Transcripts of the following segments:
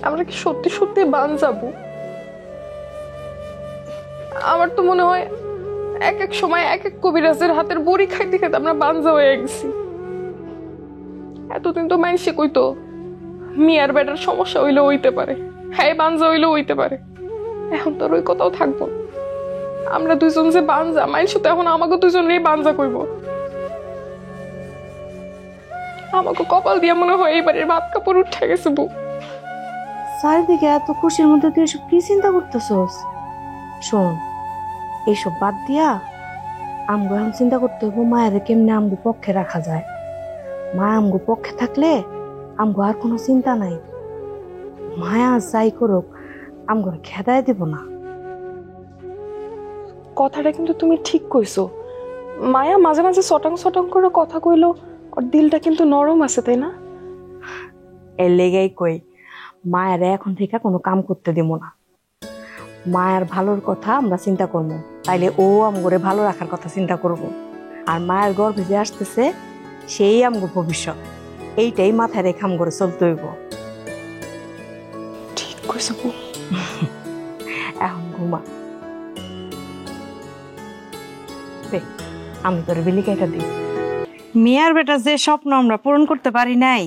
আমরা কি সত্যি সত্যি বান যাবো? আমার তো মনে হয় এক এক সময় এক এক কবিরাজের হাতের বড়ি খাইতে খাইতে আমরা বানজা হয়ে গেছি। এতদিন তো মানুষে কইতো মিয়ার বেটার সমস্যা হইলেও হইতে পারে, হ্যাঁ বানজা হইলেও হইতে পারে। এখন তো ওই কথাও থাকবো। আমরা দুইজন যে বানজা, মানুষ তো এখন আমাকে দুজনেই বানজা কইব। আমাকে কপাল দিয়ে মনে হয় এবারের ভাত কাপড় উঠে গেছে বউ। চারিদিকে এত খুশির মধ্যে তুই এসব কি চিন্তা করতেছস? শোন, এইসব বাদ দিয়া আমগো এখন চিন্তা করতে হইব মায়ের কেমনে আমগো পক্ষে রাখা যায়। মা আমগো পক্ষে থাকলে আমগো আর কোনো চিন্তা নাই। মায়া যাই করুক আমগো খেদায় দিব না। কথাটা কিন্তু তুমি ঠিক কইছো। মায়া মাঝে মাঝে সটং সটং করে কথা কইলো, ওর দিলটা কিন্তু নরম আছে, তাই না? এর লেগেই কই মায়ের এখন থেকে কোনো কাম করতে দিব না। মায়ের ভালোর কথা আমরা চিন্তা করবো, তাইলে ও আমগরে ভালো রাখার কথা চিন্তা করব। আর মায়ের গর্ভে যে আসতেছে সেই আমগো ভবিষ্যৎ, এইটাই মাথায় রেখে আমগরে চলতে হইব। ঠিক কইছো বউ। এখন ঘুমা, আমি তোর বিলিকাইটা দিই। মিয়ার বেটা যে স্বপ্ন আমরা পূরণ করতে পারি নাই,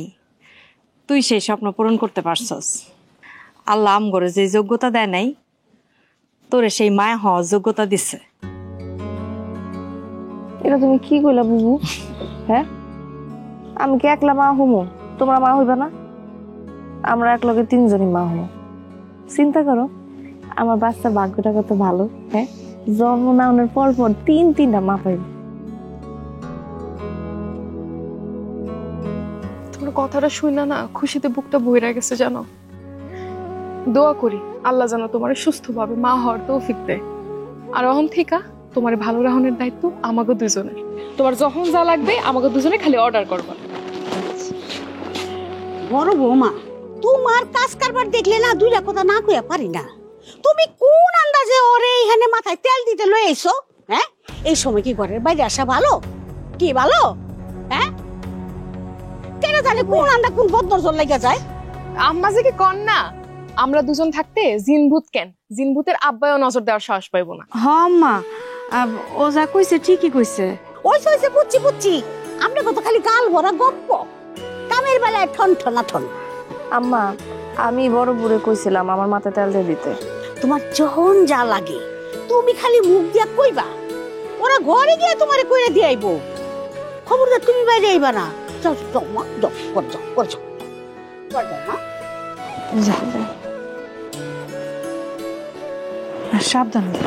তুই সেই স্বপ্ন পূরণ করতে পারছস। আল্লাহ আমগরে যে যোগ্যতা দেয় নাই, তোরে সেই মায়া হওয়ার যোগ্যতা দিছে। এটা তুমি কি কইলা বুবু? হ্যাঁ, আমি কি একলা মা হমু? তোমরা মা হইবা না? আমরা একলগে তিনজনই মা হমু। চিন্তা করো আমার বাচ্চার ভাগ্যটা কত ভালো। হ্যাঁ, জন্ম নেওয়ার পর পর তিনটা মা পাইব। তোমার কথাটা শুনলা না, খুশিতে বুকটা বইরা গেছে জানো। দোয়া করি আল্লাহ যেন তোমার সুস্থভাবে মা হওয়ার তৌফিক দেয়। আর এখন থেকে তোমার ভালো রাখনের দায়িত্ব আমাকে দুজনের। তোমার যখন যা লাগবে আমাকে দুজনে খালি অর্ডার করবা। বড় বৌমা, তোমার কাজ কারবার দেখলে না দুইটা কথা না কইয়া পারি না। তুমি কোন আন্দাজে ওরে এখানে মাথায় তেল দিতে লয়ে আইছো? হ্যাঁ, এই সময় কি ঘরের বাইরে আসা ভালো? কি ভালো? হ্যাঁ, কেন জানি কোন আন্দা কোন বদনজর লাগা যায়। আম্মা যে কি কন না, আমরা দুজন থাকতে জিনভূত কেন, জিনভূতের আব্বায়ও নজর দেওয়ার সাহস পাইবো না। হ মা, ও যা কইছে ঠিকই কইছে। ওই সইছে বুঝছি, আমরা কত খালি গাল ভরা গপ্প, কামের বেলায় ঠন ঠনা ঠন। আম্মা, আমি বড় বুড়ে কইছিলাম আমার মাথায় তেল দিয়ে দিতে। তোমার যখন যা লাগে তুমি খালি মুখ দিয়া কইবা, ওরা ঘরে গিয়ে তোমারে কইরা দিয়ে আইবো। খবরদার তুমি বাইরে আইবা না। যাও যাও মা, যাও কর যাও কর যাও কর যাও মা। সাবধানে।